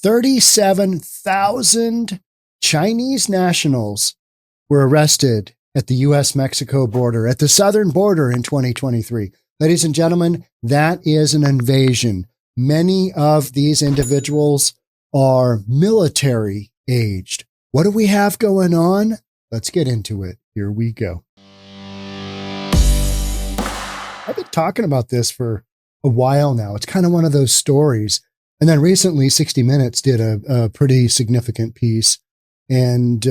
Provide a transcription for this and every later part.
37,000 Chinese nationals were arrested at the U.S. Mexico border, at the southern border in 2023. Ladies and gentlemen, that is an invasion. Many of these individuals are military aged. What do we have going on? Let's get into it. Here we go. I've been talking about this for a while now. It's kind of one of those stories. And then recently, 60 Minutes did a pretty significant piece. And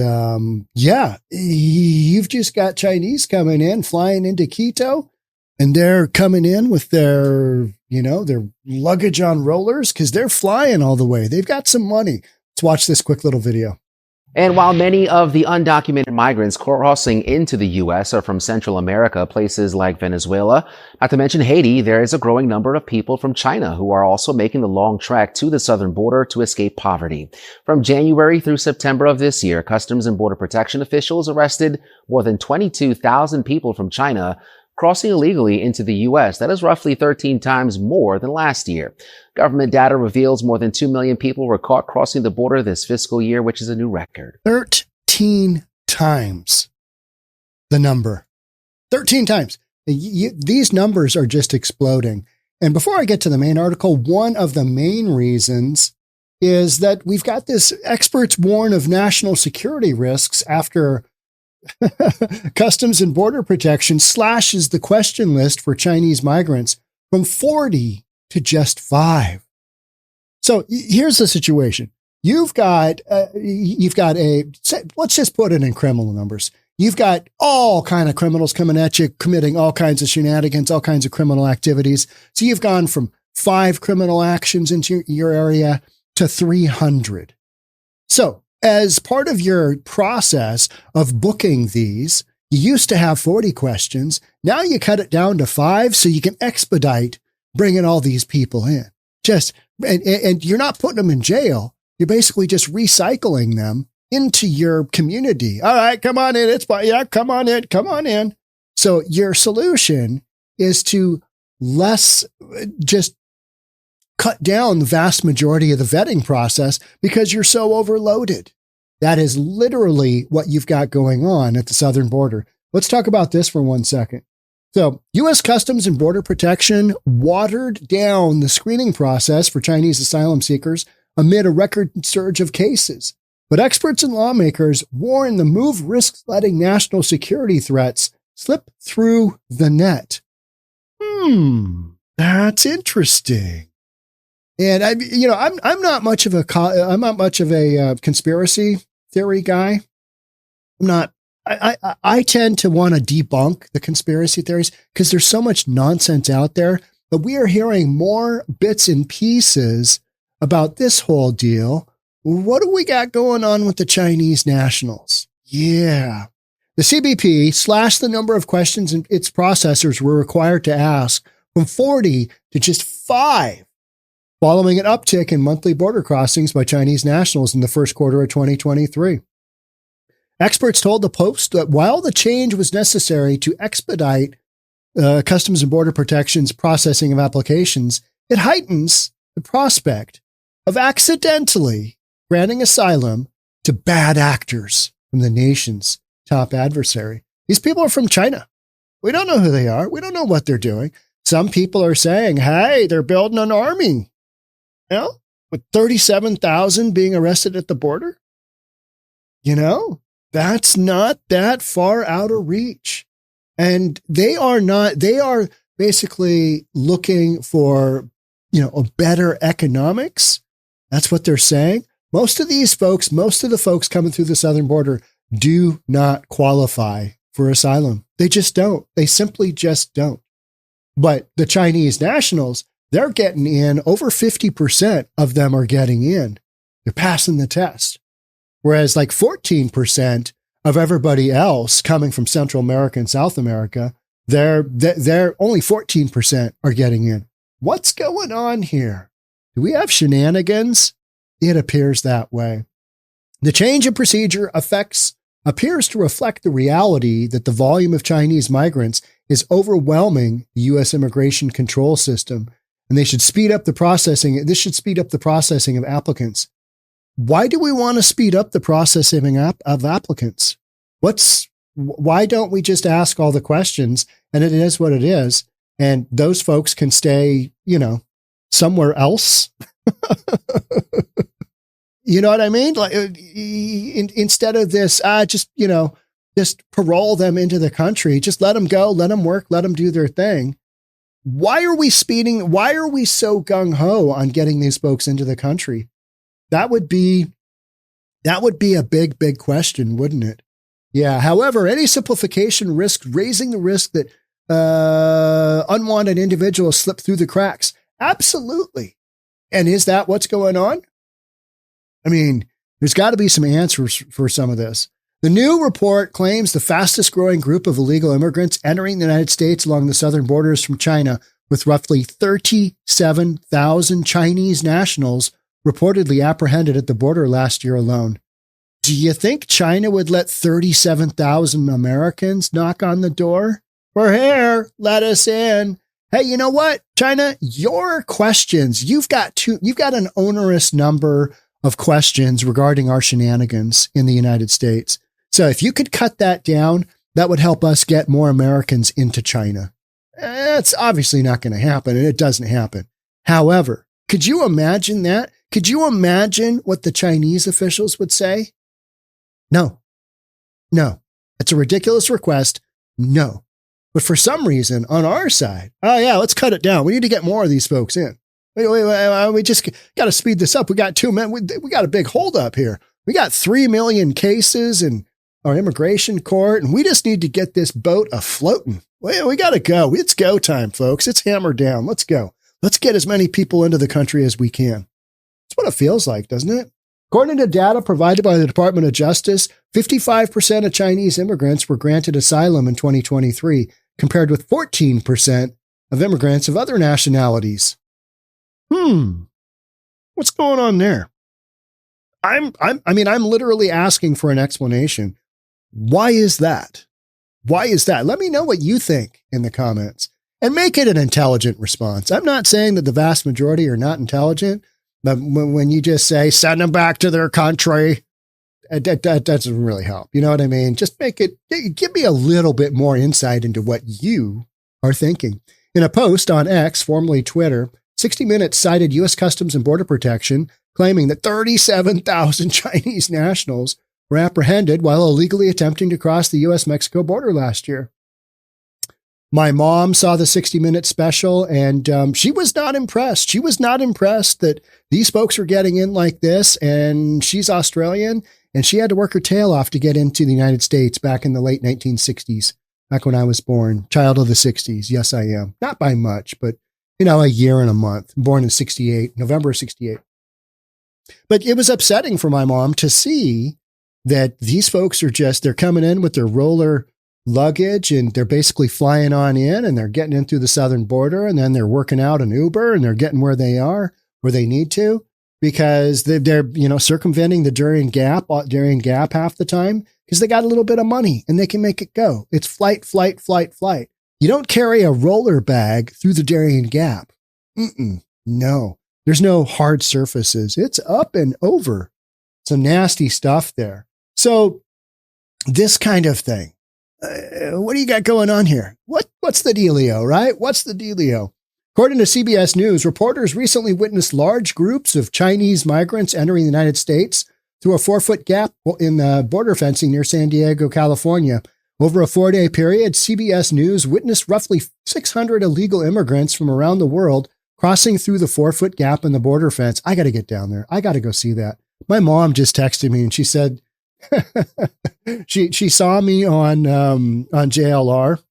you've just got Chinese coming in, flying into Quito, and they're coming in with their luggage on rollers because they're flying all the way. They've got some money. Let's watch this quick little video. And while many of the undocumented migrants crossing into the U.S. are from Central America, places like Venezuela, not to mention Haiti, there is a growing number of people from China who are also making the long trek to the southern border to escape poverty. From January through September of this year, Customs and Border Protection officials arrested more than 22,000 people from China crossing illegally into the U.S. That is roughly 13 times more than last year. Government data reveals more than 2 million people were caught crossing the border this fiscal year, which is a new record. 13 times the number. 13 times. These numbers are just exploding. And before I get to the main article, one of the main reasons is that we've got this experts warn of national security risks after Customs and Border Protection slashes the question list for Chinese migrants from 40 to just 5. So here's the situation. You've got let's just put it in criminal numbers. You've got all kind of criminals coming at you, committing all kinds of shenanigans, all kinds of criminal activities. So you've gone from 5 criminal actions into your area to 300. So as part of your process of booking these, you used to have 40 questions. Now you cut it down to 5 so you can expedite bringing all these people in. And you're not putting them in jail. You're basically just recycling them into your community. All right, come on in. It's fine. Yeah, come on in. So your solution is to just cut down the vast majority of the vetting process because you're so overloaded. That is literally what you've got going on at the southern border. Let's talk about this for 1 second. So U.S. Customs and Border Protection watered down the screening process for Chinese asylum seekers amid a record surge of cases. But experts and lawmakers warn the move risks letting national security threats slip through the net. That's interesting. And I'm not much of a conspiracy theory guy. I tend to want to debunk the conspiracy theories because there's so much nonsense out there. But we are hearing more bits and pieces about this whole deal. What do we got going on with the Chinese nationals? Yeah. The CBP slashed the number of questions its processors were required to ask from 40 to just 5. Following an uptick in monthly border crossings by Chinese nationals in the first quarter of 2023. Experts told the Post that while the change was necessary to expedite Customs and Border Protection's processing of applications, it heightens the prospect of accidentally granting asylum to bad actors from the nation's top adversary. These people are from China. We don't know who they are. We don't know what they're doing. Some people are saying, hey, they're building an army. With 37,000 being arrested at the border, that's not that far out of reach. And they are basically looking for, a better economics. That's what they're saying. Most of the folks coming through the southern border do not qualify for asylum. They just don't. They simply just don't. But the Chinese nationals, they're getting in. Over 50% of them are getting in. They're passing the test. Whereas like 14% of everybody else coming from Central America and South America, they're only 14% are getting in. What's going on here? Do we have shenanigans? It appears that way. The change in procedure appears to reflect the reality that the volume of Chinese migrants is overwhelming the U.S. immigration control system, and they should speed up the processing. This should speed up the processing of applicants Why do we want to speed up the processing of applicants? Why don't we just ask all the questions and it is what it is? And those folks can stay, somewhere else. You know what I mean? Like instead of this, just parole them into the country, just let them go, let them work, let them do their thing. Why are we speeding? Why are we so gung ho on getting these folks into the country? That would be a big, big question, wouldn't it? Yeah. However, any simplification risks raising the risk that unwanted individuals slip through the cracks. Absolutely. And is that what's going on? I mean, there's got to be some answers for some of this. The new report claims the fastest growing group of illegal immigrants entering the United States along the southern borders from China, with roughly 37,000 Chinese nationals reportedly apprehended at the border last year alone. Do you think China would let 37,000 Americans knock on the door? We're here. Let us in. Hey, you know what, China? Your questions, you've got an onerous number of questions regarding our shenanigans in the United States. So if you could cut that down, that would help us get more Americans into China. It's obviously not going to happen, and it doesn't happen. However, could you imagine that? Could you imagine what the Chinese officials would say? No. It's a ridiculous request. No. But for some reason, on our side, let's cut it down. We need to get more of these folks in. We just got to speed this up. We got 2 men. We got a big holdup here. We got 3 million cases in our immigration court, and we just need to get this boat afloating. We got to go. It's go time, folks. It's hammer down. Let's go. Let's get as many people into the country as we can. That's what it feels like, doesn't it? According to data provided by the Department of Justice, 55% of Chinese immigrants were granted asylum in 2023, compared with 14% of immigrants of other nationalities. What's going on there? I'm literally asking for an explanation. Why is that? Why is that? Let me know what you think in the comments and make it an intelligent response. I'm not saying that the vast majority are not intelligent, but when you just say, send them back to their country, that doesn't really help. You know what I mean? Just give me a little bit more insight into what you are thinking. In a post on X, formerly Twitter, 60 Minutes cited U.S. Customs and Border Protection, claiming that 37,000 Chinese nationals were apprehended while illegally attempting to cross the U.S. Mexico border last year. My mom saw the 60 Minutes special, and she was not impressed. She was not impressed that these folks were getting in like this, and she's Australian, and she had to work her tail off to get into the United States back in the late 1960s, back when I was born. Child of the 60s. Yes, I am. Not by much, but, a year and a month. Born in 68, November of 68. But it was upsetting for my mom to see that these folks they're coming in with their roller luggage and they're basically flying on in and they're getting in through the southern border, and then they're working out an Uber and they're getting where they need to, because they're circumventing the Darien Gap half the time because they got a little bit of money and they can make it go. It's flight. You don't carry a roller bag through the Darien Gap. No, there's no hard surfaces. It's up and over. Some nasty stuff there. So this kind of thing. What do you got going on here? What's the dealio, right? What's the dealio? According to CBS News, reporters recently witnessed large groups of Chinese migrants entering the United States through a 4-foot gap in the border fencing near San Diego, California. Over a 4-day period, CBS News witnessed roughly 600 illegal immigrants from around the world crossing through the 4-foot gap in the border fence. I got to get down there. I got to go see that. My mom just texted me and she said, she saw me on JLR,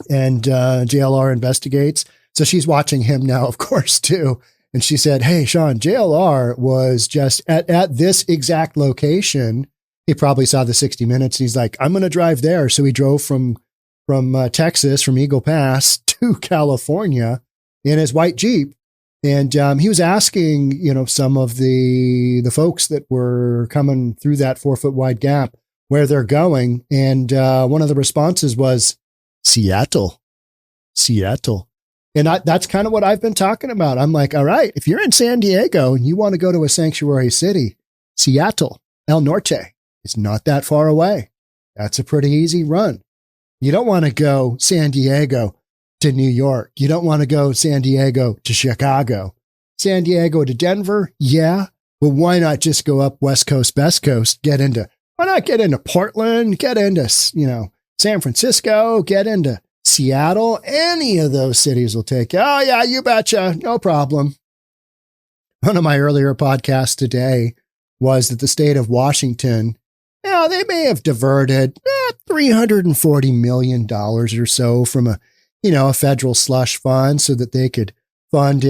and JLR investigates. So she's watching him now, of course, too. And she said, hey, Sean, JLR was just at this exact location. He probably saw the 60 Minutes. And he's like, I'm going to drive there. So he drove from Texas, from Eagle Pass to California in his white Jeep. And he was asking, some of the folks that were coming through that 4-foot wide gap where they're going. And one of the responses was Seattle. And that's kind of what I've been talking about. I'm like, all right, if you're in San Diego and you want to go to a sanctuary city, Seattle, El Norte. It's not that far away. That's a pretty easy run. You don't want to go San Diego to New York. You don't want to go San Diego to Chicago. San Diego to Denver, yeah. But why not just go up West Coast, Best Coast, why not get into Portland, get into, San Francisco, get into Seattle? Any of those cities will take you. Oh, yeah, you betcha. No problem. One of my earlier podcasts today was that the state of Washington, they may have diverted $340 million or so from a federal slush fund so that they could fund,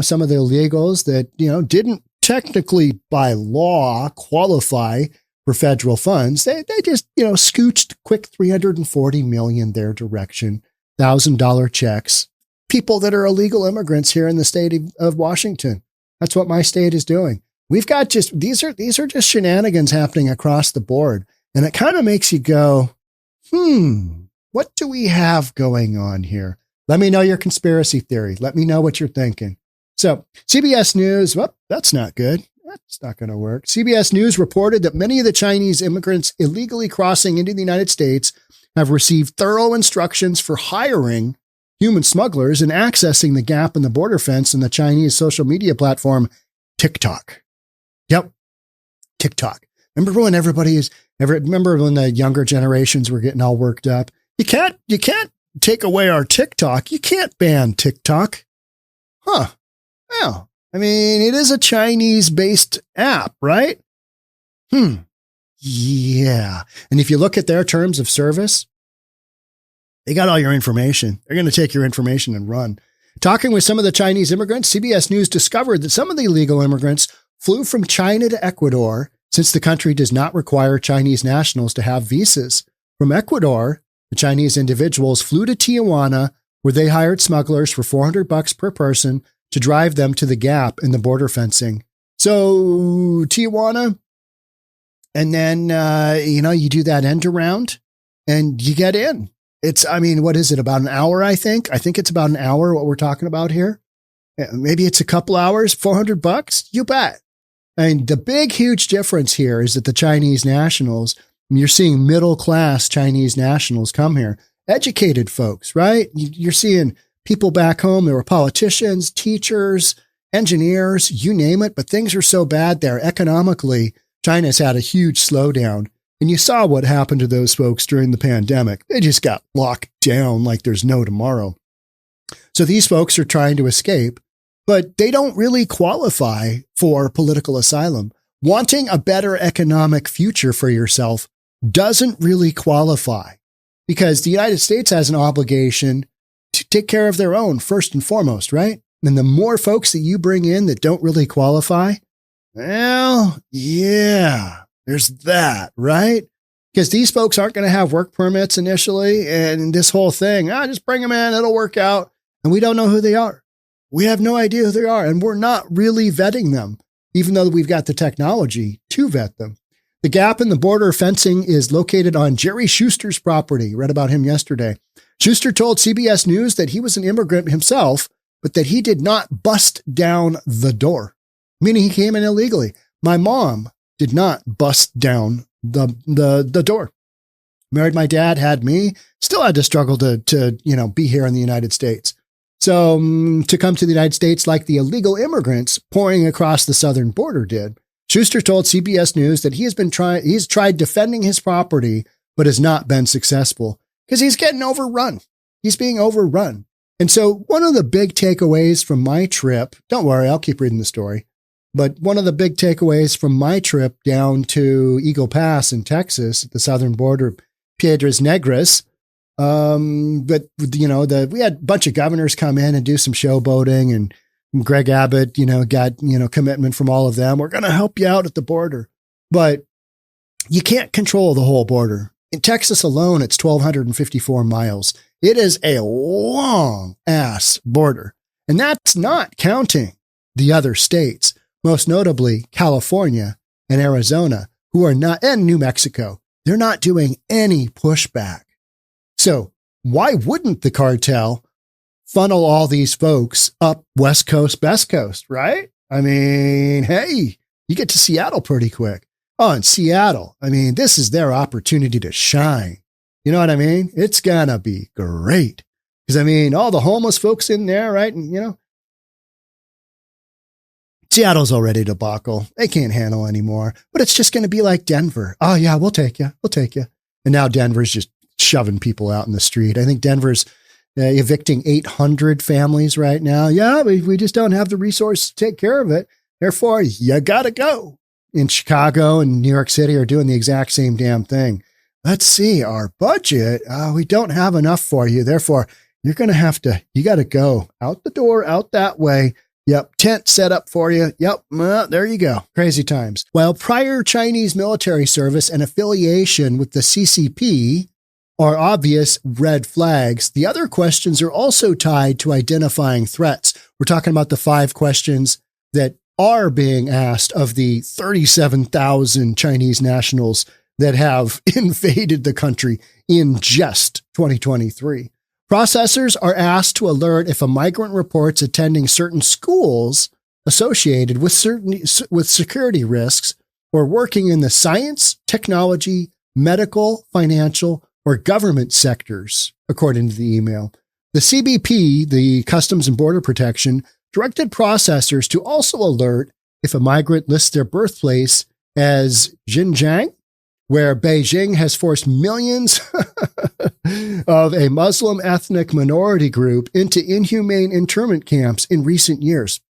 some of the illegals that, didn't technically by law qualify for federal funds. They just, scooched quick $340 million their direction, $1,000 checks, people that are illegal immigrants here in the state of Washington. That's what my state is doing. We've got these are just shenanigans happening across the board. And it kind of makes you go, what do we have going on here? Let me know your conspiracy theory. Let me know what you're thinking. So CBS News, that's not good. That's not going to work. CBS News reported that many of the Chinese immigrants illegally crossing into the United States have received thorough instructions for hiring human smugglers and accessing the gap in the border fence in the Chinese social media platform TikTok. Yep, TikTok. Remember when remember when the younger generations were getting all worked up? You can't take away our TikTok. You can't ban TikTok. Huh. Well, I mean, it is a Chinese-based app, right? Yeah. And if you look at their terms of service, they got all your information. They're going to take your information and run. Talking with some of the Chinese immigrants, CBS News discovered that some of the illegal immigrants flew from China to Ecuador since the country does not require Chinese nationals to have visas. From Ecuador, the Chinese individuals flew to Tijuana, where they hired smugglers for $400 per person to drive them to the gap in the border fencing. So Tijuana, and then, you do that end around and you get in. What is it? About an hour, I think. I think it's about an hour, what we're talking about here. Maybe it's a couple hours, $400. You bet. And the big, huge difference here is that the Chinese nationals, you're seeing middle-class Chinese nationals come here, educated folks, right? You're seeing people back home. There were politicians, teachers, engineers, you name it, but things are so bad there. Economically, China's had a huge slowdown. And you saw what happened to those folks during the pandemic. They just got locked down like there's no tomorrow. So these folks are trying to escape, but they don't really qualify for political asylum. Wanting a better economic future for yourself doesn't really qualify because the United States has an obligation to take care of their own first and foremost, right? And the more folks that you bring in that don't really qualify, well, yeah. There's that, right? Because these folks aren't going to have work permits initially. And this whole thing, just bring them in, it'll work out. And we don't know who they are. We have no idea who they are. And we're not really vetting them, even though we've got the technology to vet them. The gap in the border fencing is located on Jerry Schuster's property. Read about him yesterday. Schuster told CBS News that he was an immigrant himself, but that he did not bust down the door, meaning he came in illegally. My mom did not bust down the door. Married my dad, had me, still had to struggle to be here in the United States. So to come to the United States like the illegal immigrants pouring across the southern border did. Schuster told CBS News that he's tried defending his property, but has not been successful because he's getting overrun. He's being overrun. And so one of the big takeaways from my trip, don't worry, I'll keep reading the story. But one of the big takeaways from my trip down to Eagle Pass in Texas, at the southern border of Piedras Negras, we had a bunch of governors come in and do some showboating, and Greg Abbott, got, commitment from all of them. We're going to help you out at the border, but you can't control the whole border. In Texas alone, it's 1,254 miles. It is a long ass border, and that's not counting the other states. Most notably California and Arizona, who are not, and New Mexico. They're not doing any pushback. So why wouldn't the cartel funnel all these folks up West Coast, Best Coast, right? I mean, hey, You get to Seattle pretty quick. Oh, in Seattle, I mean, this is their opportunity to shine. You know what I mean? It's going to be great. Because, I mean, all the homeless folks in there, right? And, Seattle's already a debacle. They can't handle anymore. But it's just going to be like Denver. Oh, yeah, we'll take you. We'll take you. And now Denver's just shoving people out in the street. I think Denver's evicting 800 families right now. Yeah, we just don't have the resources to take care of it. Therefore, you got to go. In Chicago and New York City are doing the exact same damn thing. Let's see, our budget, we don't have enough for you. Therefore, you got to go out the door, out that way. Yep. Tent set up for you. Yep. There you go. Crazy times. While prior Chinese military service and affiliation with the CCP are obvious red flags, the other questions are also tied to identifying threats. We're talking about the 5 questions that are being asked of the 37,000 Chinese nationals that have invaded the country in just 2023. Processors are asked to alert if a migrant reports attending certain schools associated with security risks or working in the science, technology, medical, financial, or government sectors, according to the email. The CBP, the Customs and Border Protection, directed processors to also alert if a migrant lists their birthplace as Xinjiang, where Beijing has forced millions of a Muslim ethnic minority group into inhumane internment camps in recent years.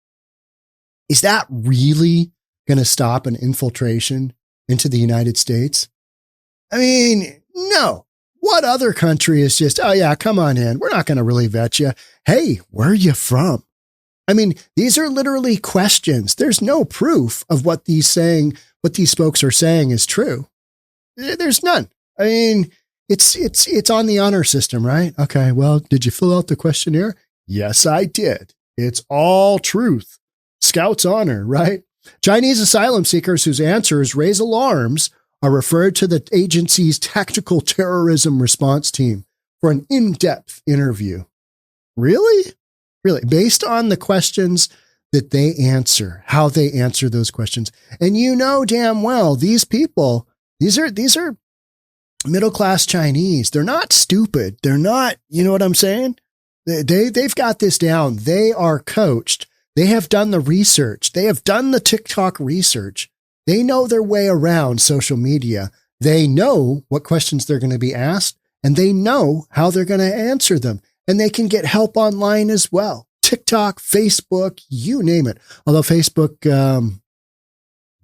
Is that really going to stop an infiltration into the United States? I mean, no. What other country is just, oh yeah, come on in. We're not going to really vet you. Hey, where are you from? I mean, these are literally questions. There's no proof of what these folks are saying is true. There's none. I mean, it's on the honor system, right? Okay, well, did you fill out the questionnaire? Yes, I did. It's all truth. Scout's honor, right? Chinese asylum seekers whose answers raise alarms are referred to the agency's tactical terrorism response team for an in-depth interview. Really? Really? Based on the questions that they answer, how they answer those questions. And you know damn well, these people, these are middle-class Chinese. They're not stupid. They're not, you know what I'm saying? They've got this down. They are coached. They have done the research. They have done the TikTok research. They know their way around social media. They know what questions they're going to be asked, and they know how they're going to answer them. And they can get help online as well. TikTok, Facebook, you name it. Although Facebook,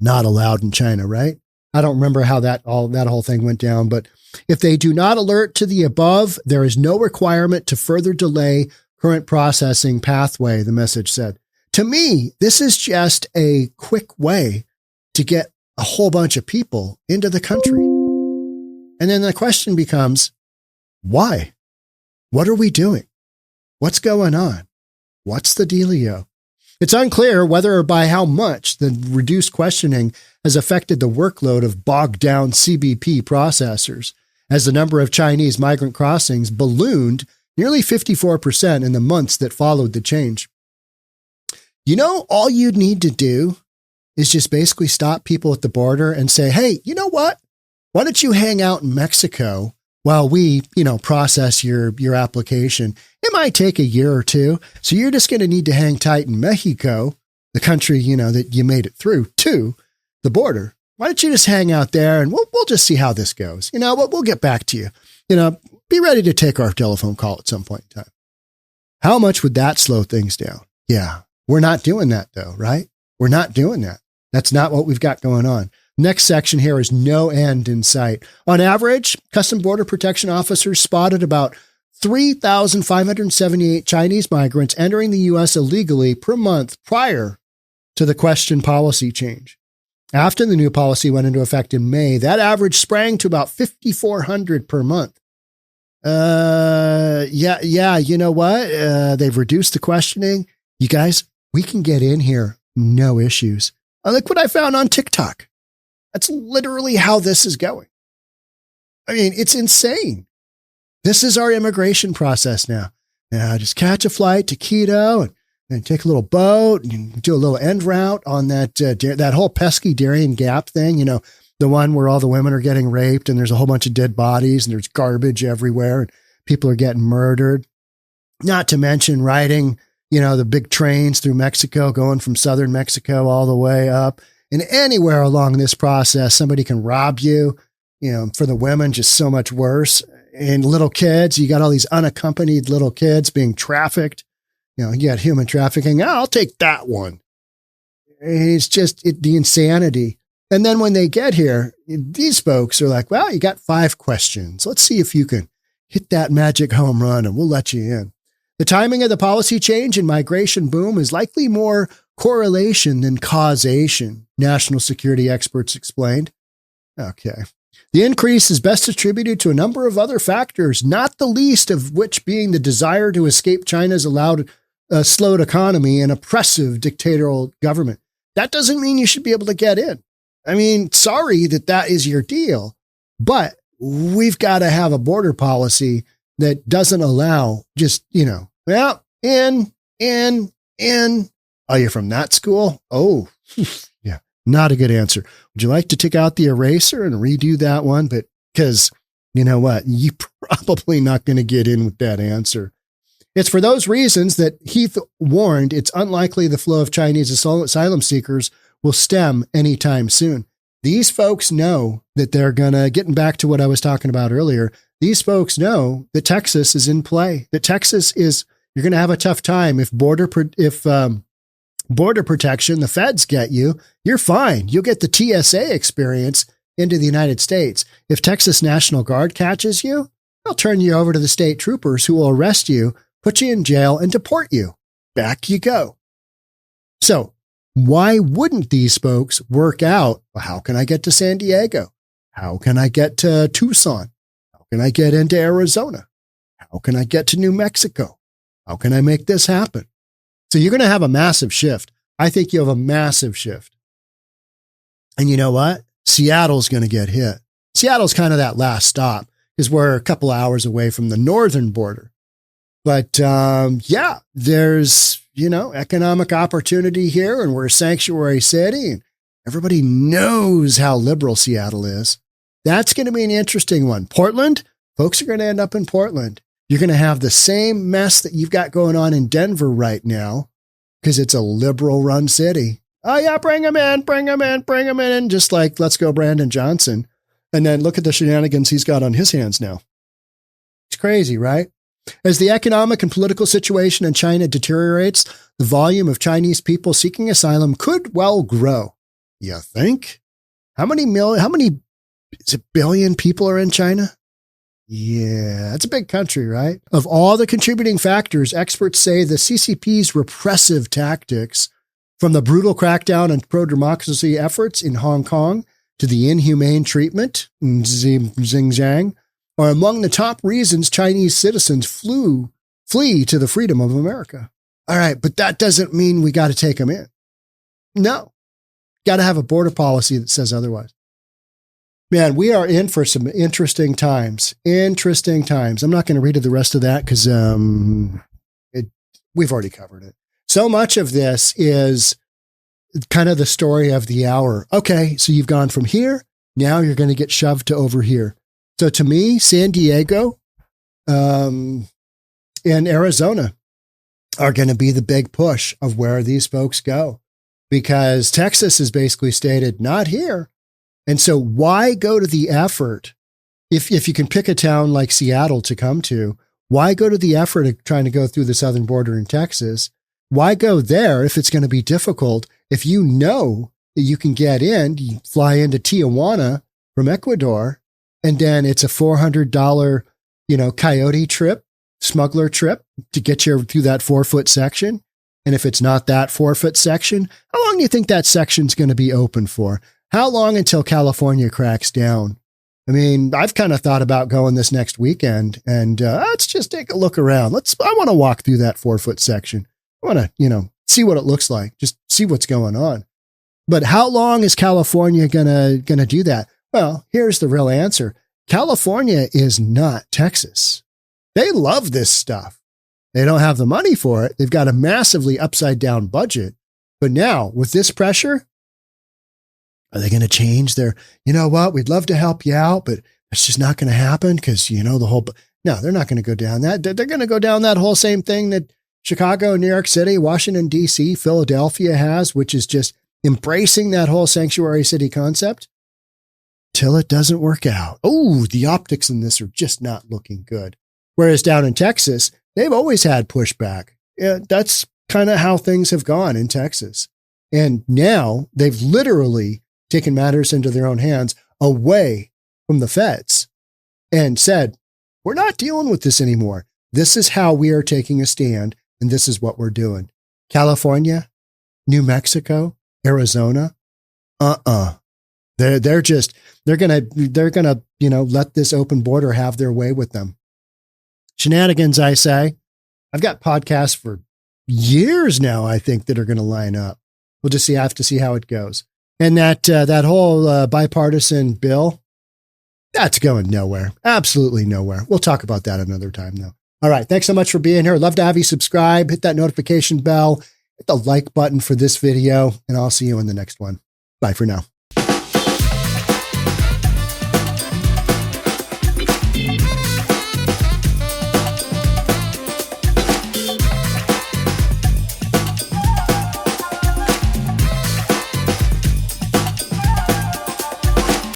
not allowed in China, right? I don't remember how that whole thing went down, but if they do not alert to the above, there is no requirement to further delay current processing pathway, the message said. To me, this is just a quick way to get a whole bunch of people into the country. And then the question becomes, why? What are we doing? What's going on? What's the dealio? It's unclear whether or by how much the reduced questioning has affected the workload of bogged down CBP processors, as the number of Chinese migrant crossings ballooned nearly 54% in the months that followed the change. You know, all you'd need to do is just basically stop people at the border and say, hey, you know what? Why don't you hang out in Mexico while we, process your application? It might take a year or two. So you're just going to need to hang tight in Mexico, the country, that you made it through to the border. Why don't you just hang out there and we'll just see how this goes. We'll get back to you. Be ready to take our telephone call at some point in time. How much would that slow things down? Yeah, we're not doing that though, right? We're not doing that. That's not what we've got going on. Next section here is no end in sight. On average, Customs Border Protection officers spotted about 3,578 Chinese migrants entering the U.S. illegally per month prior to the question policy change. After the new policy went into effect in May, that average sprang to about 5,400 per month. You know what? They've reduced the questioning. You guys, we can get in here. No issues. Look what I found on TikTok. That's literally how this is going. I mean, it's insane. This is our immigration process now. Now just catch a flight to Quito and and take a little boat and do a little end route on that whole pesky Darien Gap thing, the one where all the women are getting raped and there's a whole bunch of dead bodies and there's garbage everywhere and people are getting murdered. Not to mention riding, the big trains through Mexico, going from southern Mexico all the way up. And anywhere along this process, somebody can rob you. For the women, just so much worse. And little kids, you got all these unaccompanied little kids being trafficked. You got human trafficking. I'll take that one. It's just the insanity. And then when they get here, these folks are like, well, you got 5 questions. Let's see if you can hit that magic home run and we'll let you in. The timing of the policy change and migration boom is likely more correlation than causation, national security experts explained. Okay. The increase is best attributed to a number of other factors, not the least of which being the desire to escape China's slowed economy and oppressive dictatorial government. That doesn't mean you should be able to get in. I mean, sorry that is your deal, but we've got to have a border policy that doesn't allow just, well, in. Oh, you're from that school? Oh, yeah, not a good answer. Would you like to take out the eraser and redo that one? But because you know what, you're probably not going to get in with that answer. It's for those reasons that Heath warned it's unlikely the flow of Chinese asylum seekers will stem anytime soon. These folks know that they're getting back to what I was talking about earlier. These folks know that Texas is in play, that you're going to have a tough time if border protection, the feds get you, you're fine. You'll get the TSA experience into the United States. If Texas National Guard catches you, they'll turn you over to the state troopers who will arrest you, put you in jail, and deport you. Back you go. So why wouldn't these folks work out? Well, how can I get to San Diego? How can I get to Tucson? How can I get into Arizona? How can I get to New Mexico? How can I make this happen? So you're going to have a massive shift. I think you have a massive shift. And you know what? Seattle's going to get hit. Seattle's kind of that last stop because we're a couple hours away from the northern border. But there's, economic opportunity here and we're a sanctuary city and everybody knows how liberal Seattle is. That's going to be an interesting one. Portland, folks are going to end up in Portland. You're going to have the same mess that you've got going on in Denver right now because it's a liberal run city. Oh yeah, bring them in. Just like, let's go Brandon Johnson. And then look at the shenanigans he's got on his hands now. It's crazy, right? As the economic and political situation in China deteriorates, the volume of Chinese people seeking asylum could well grow. You think? How many billion people are in China? Yeah, it's a big country, right? Of all the contributing factors, experts say the CCP's repressive tactics, from the brutal crackdown and pro-democracy efforts in Hong Kong to the inhumane treatment in Xinjiang, are among the top reasons Chinese citizens flee to the freedom of America. All right, but that doesn't mean we got to take them in. No, got to have a border policy that says otherwise. Man, we are in for some interesting times. I'm not going to read the rest of that because we've already covered it. So much of this is kind of the story of the hour. Okay, so you've gone from here. Now you're going to get shoved to over here. So to me, San Diego and Arizona are going to be the big push of where these folks go because Texas has basically stated not here. And so why go to the effort if you can pick a town like Seattle to come to, why go to the effort of trying to go through the southern border in Texas? Why go there if it's going to be difficult? If you know that you can get in, you fly into Tijuana from Ecuador, and then it's a $400, coyote trip, smuggler trip to get you through that 4-foot section. And if it's not that 4-foot section, how long do you think that section's going to be open for? How long until California cracks down? I mean, I've kind of thought about going this next weekend and let's just take a look around. I want to walk through that 4-foot section. I want to, see what it looks like, just see what's going on. But how long is California gonna do that? Well, here's the real answer. California is not Texas. They love this stuff. They don't have the money for it. They've got a massively upside down budget. But now with this pressure, are they going to change their, you know what, we'd love to help you out, but it's just not going to happen because, you know, no, they're not going to go down that. They're going to go down that whole same thing that Chicago, New York City, Washington, D.C., Philadelphia has, which is just embracing that whole sanctuary city concept till it doesn't work out. Oh, the optics in this are just not looking good. Whereas down in Texas, they've always had pushback. Yeah, that's kind of how things have gone in Texas. And now they've literally taken matters into their own hands away from the feds and said, we're not dealing with this anymore. This is how we are taking a stand, and this is what we're doing. California, New Mexico, Arizona, They're gonna, you know, let this open border have their way with them. Shenanigans, I say. I've got podcasts for years now, I think, that are going to line up. We'll just see. I have to see how it goes. And that whole bipartisan bill, that's going nowhere. Absolutely nowhere. We'll talk about that another time, though. All right. Thanks so much for being here. Love to have you subscribe. Hit that notification bell. Hit the like button for this video, and I'll see you in the next one. Bye for now.